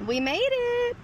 We made it!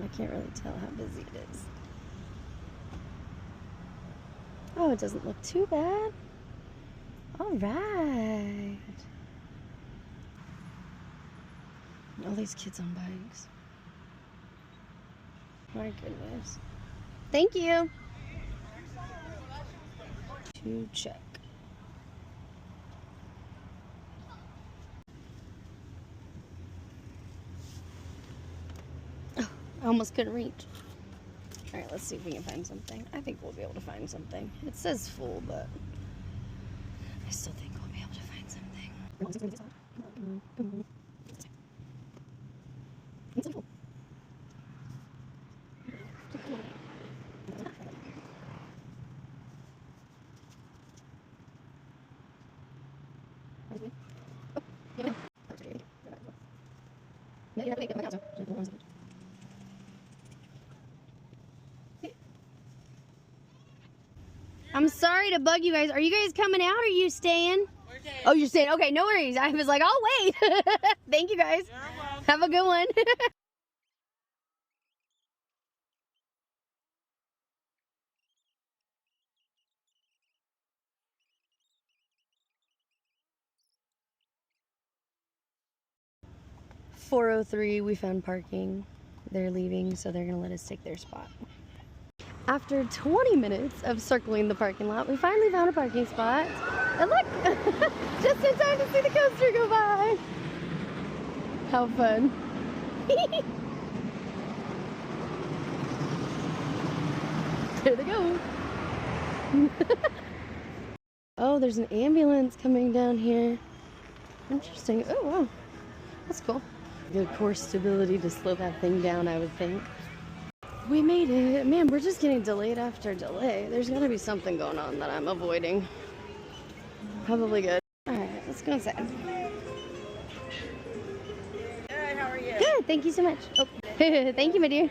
I can't really tell how busy it is. Oh, it doesn't look too bad. All right. All these kids on bikes. My goodness. Thank you. To check. Oh, I almost couldn't reach. All right, let's see if we can find something. I think we'll be able to find something. It says full, but I still think we'll be able to find something. I'm sorry to bug you guys. Are you guys coming out or are you staying? We're staying. Oh, you're staying. Okay, no worries. I was like, I'll wait. Thank you guys. Have a good one. .403, we found parking. They're leaving, so they're gonna let us take their spot. After 20 minutes of circling the parking lot, we finally found a parking spot. And look, just in time to see the coaster go by. How fun. There they go. Oh, there's an ambulance coming down here. Interesting. Oh, wow. That's cool. Good core stability to slow that thing down, I would think. We made it. Man, we're just getting delayed after delay. There's gotta be something going on that I'm avoiding. Probably good. Alright, let's go inside. Good, how are you? Good, thank you so much. Oh, thank you, my dear.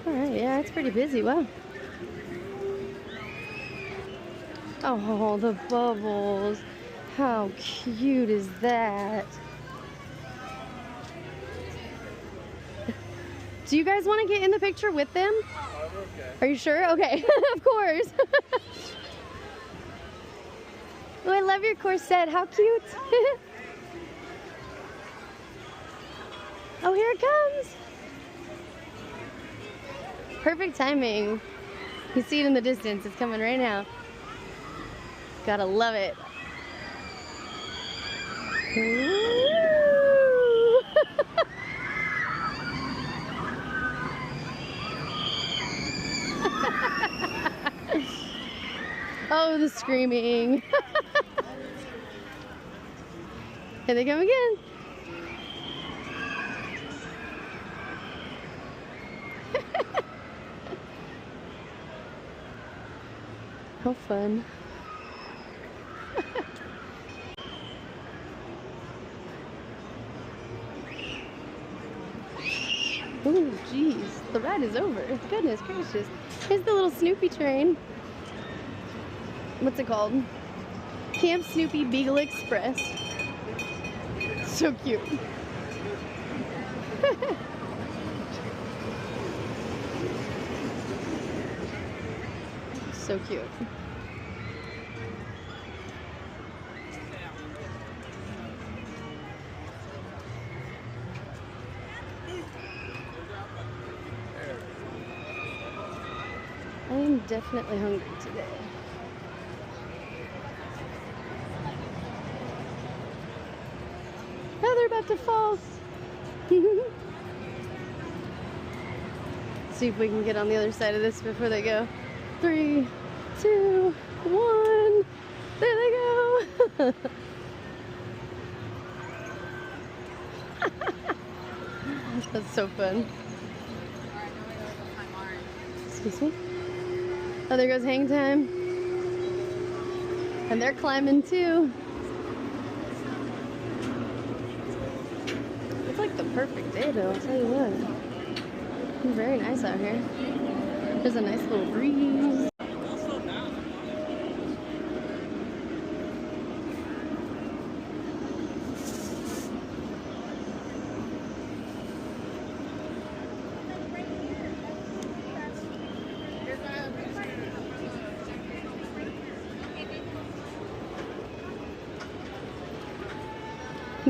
Alright, yeah, it's pretty busy. Wow. Oh, the bubbles. How cute is that? Do you guys want to get in the picture with them? Oh, we're okay. Are you sure? Okay, of course. Oh, I love your corset. How cute. Oh, here it comes. Perfect timing. You see it in the distance. It's coming right now. Gotta love it. Ooh. Oh, the screaming. Here they come again. How fun. Oh, geez. The ride is over. Goodness gracious. Here's the little Snoopy train. What's it called? Camp Snoopy Beagle Express. So cute. So cute. I am definitely hungry today. Oh, they're about to fall. See if we can get on the other side of this before they go. 3, 2, 1. There they go. That's so fun. Excuse me? Oh, there goes Hang Time. And they're climbing too. It's like the perfect day though, I'll tell you what. It's very nice out here. There's a nice little breeze.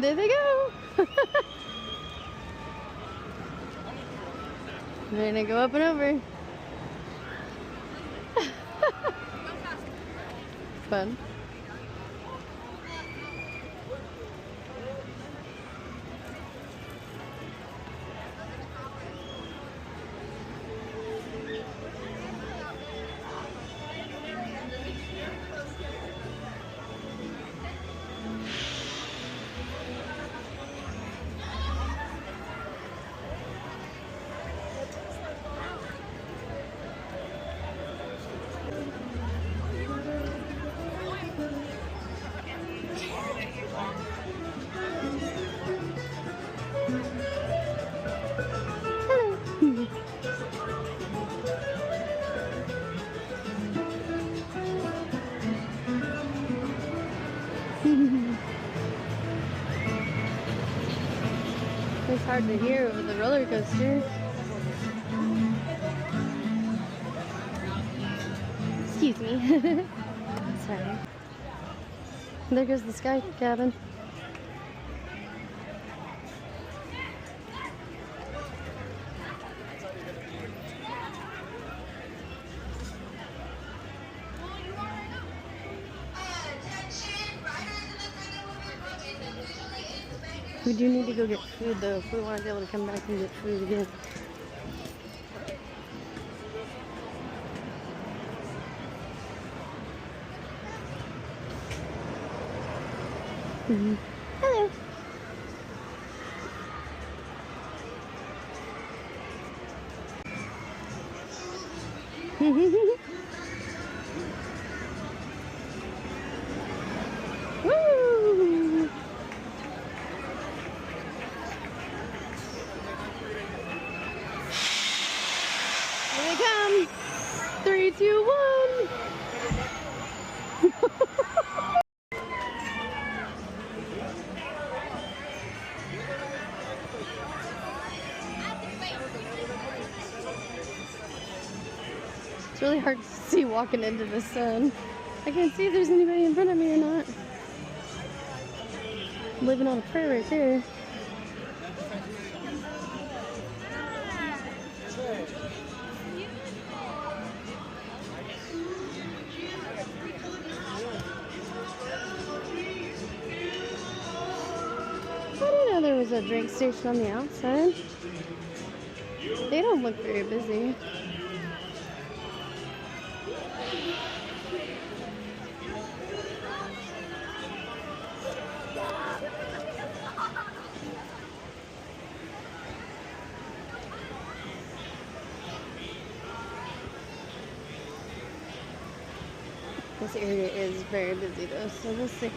There they go. They're gonna go up and over. Fun. It's hard to hear over the roller coaster. Excuse me. Sorry. There goes the sky cabin. We do need to go get food though if we want to be able to come back and get food again. Hello. Woo! Here they come. 3, 2, 1. It's really hard to see walking into the sun. I can't see if there's anybody in front of me or not. I'm living on a prayer right there. I didn't know there was a drink station on the outside. They don't look very busy. This area is very busy though, so we'll see.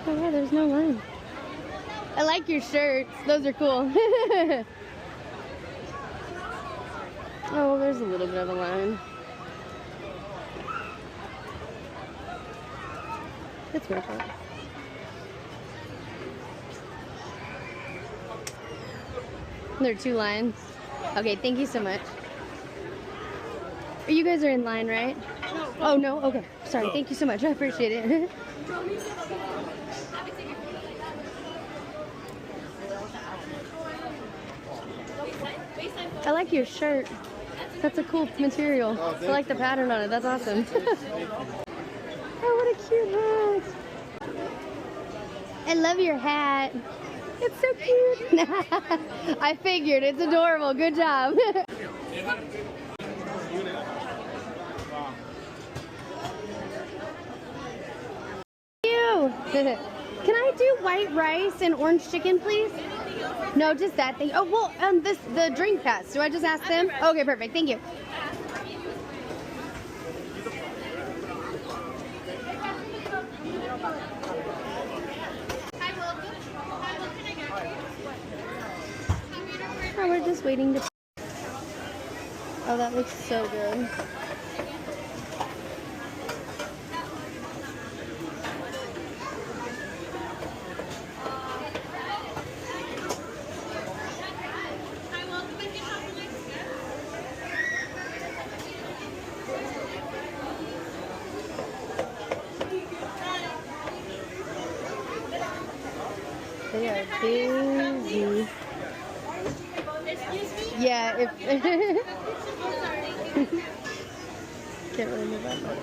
Oh yeah, there's no line. I like your shirts. Those are cool. Oh, there's a little bit of a line. It's worth it. There are 2 lines. Okay, thank you so much. You guys are in line, right? Oh, no? Okay. Sorry. Thank you so much. I appreciate it. I like your shirt. That's a cool material. I like the pattern on it. That's awesome. Oh, what a cute hat. I love your hat. It's so cute. I figured. It's adorable. Good job. Can I do white rice and orange chicken, please? No, just that thing. Oh, well, the drink pass. Do I just ask them? Okay, perfect. Thank you. just waiting to. Oh, that looks so good. They are busy. Yeah, if can't really move that much.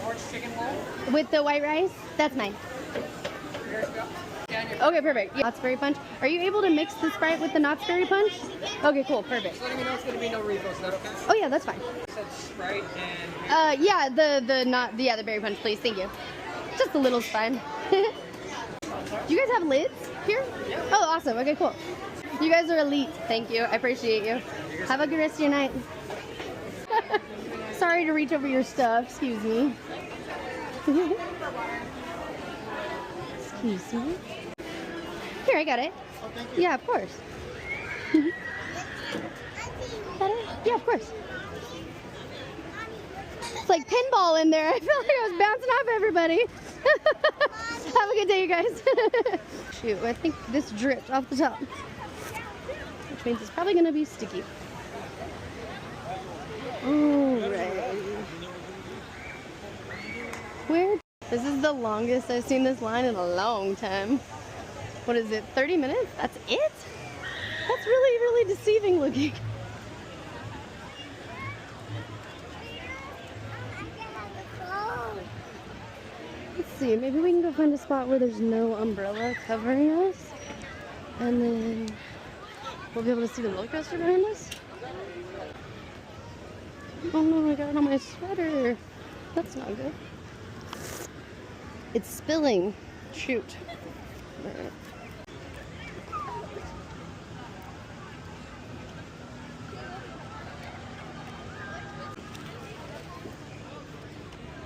Orange chicken bowl. With the white rice, that's mine. Okay, perfect. Knott's Berry Punch. Are you able to mix the Sprite with the Knott's Berry Punch? Okay, cool, perfect. Just letting me know it's going to be no refills. Is that okay? Oh yeah, that's fine. You said Sprite and... Yeah, the berry punch, please. Thank you. Just a little's fine. Do you guys have lids here? Oh, awesome. Okay, cool. You guys are elite. Thank you. I appreciate you. Have a good rest of your night. Sorry to reach over your stuff. Excuse me. Excuse me. Here, I got it. Oh, thank you. Yeah, of course. Yeah, of course. It's like pinball in there. I feel like I was bouncing off everybody. Have a good day, you guys. Shoot, I think this dripped off the top. Which means it's probably going to be sticky. Alright. Where? This is the longest I've seen this line in a long time. What is it, 30 minutes? That's it? That's really, really deceiving looking. Let's see, maybe we can go find a spot where there's no umbrella covering us. And then we'll be able to see the roller coaster behind us. Oh no, I got it on my sweater. That's not good. It's spilling. Shoot. Right.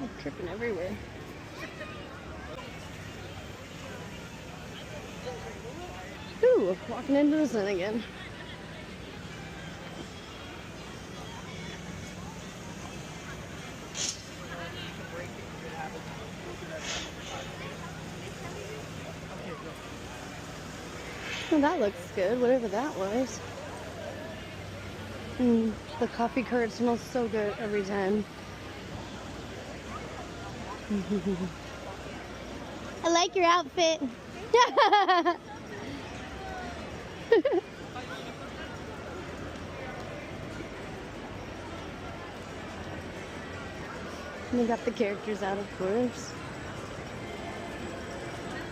I'm tripping everywhere. Ooh, walking into the sun again. Oh, that looks good, whatever that was. The coffee cart smells so good every time. I like your outfit. And they got the characters out, of course.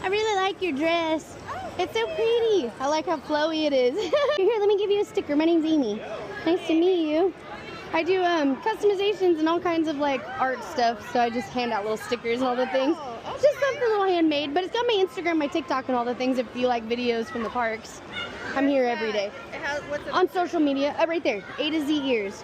I really like your dress. It's so pretty. I like how flowy it is. Here, let me give you a sticker. My name's Amy. Nice to meet you. I do customizations and all kinds of like art stuff, so I just hand out little stickers and all the things. Just something a little handmade, but it's got my Instagram, my TikTok, and all the things if you like videos from the parks. I'm here every day. On social media, right there, A to Z ears.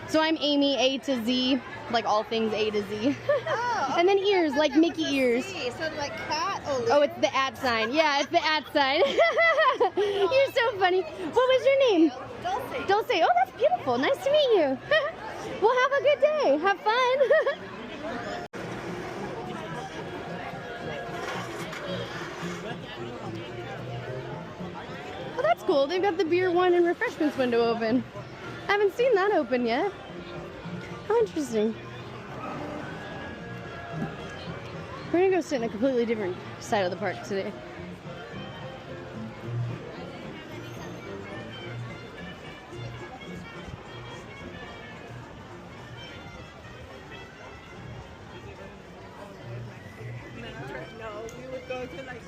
So I'm Amy, A to Z, like all things A to Z. Oh, and then ears, like Mickey ears. So like cat. Oh, it's the @ sign. Yeah, it's the @ sign. You're so funny. What was your name? Dulce. Dulce. Oh, that's beautiful. Nice to meet you. Well, have a good day. Have fun. Oh, that's cool. They've got the beer, wine, and refreshments window open. I haven't seen that open yet. How interesting. We're gonna go sit in a completely different side of the park today. No, we would go to like.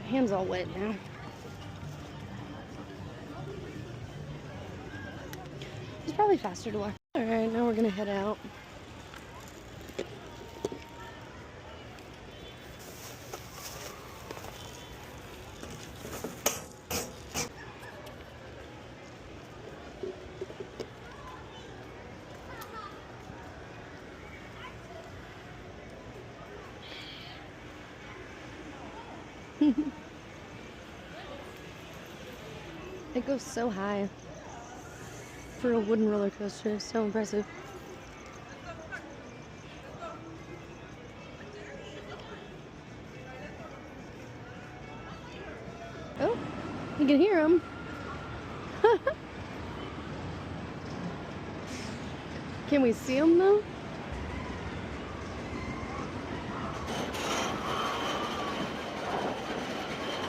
Hands all wet now. It's probably faster to walk. Alright, now we're gonna head out. It goes so high for a wooden roller coaster. So impressive. Oh, you can hear them. Can we see them though?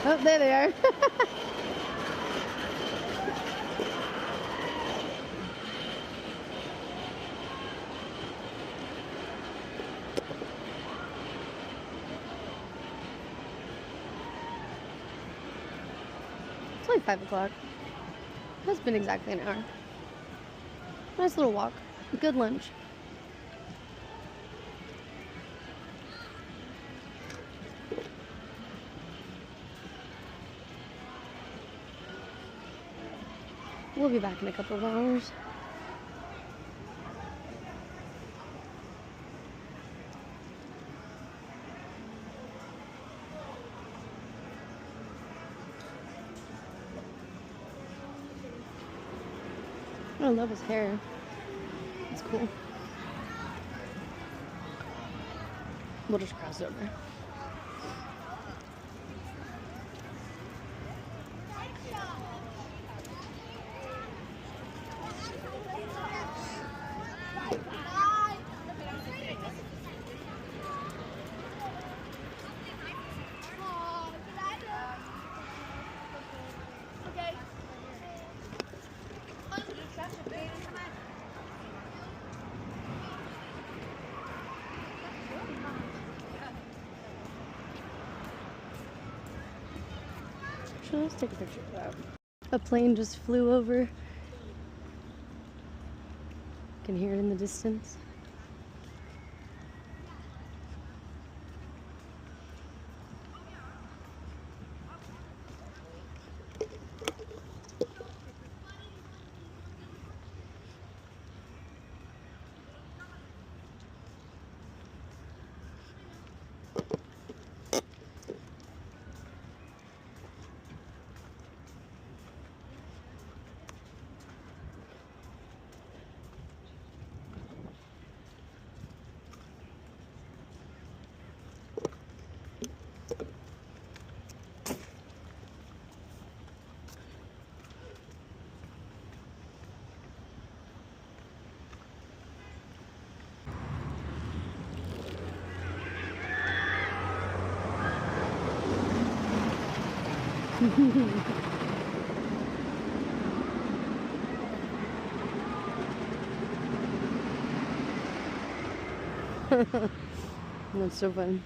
Oh, there they are. It's only 5 o'clock. It's been exactly an hour. Nice little walk. Good lunch. We'll be back in a couple of hours. I love his hair. It's cool. We'll just cross over. Actually, let's take a picture of that. A plane just flew over. Can hear it in the distance. That's so fun.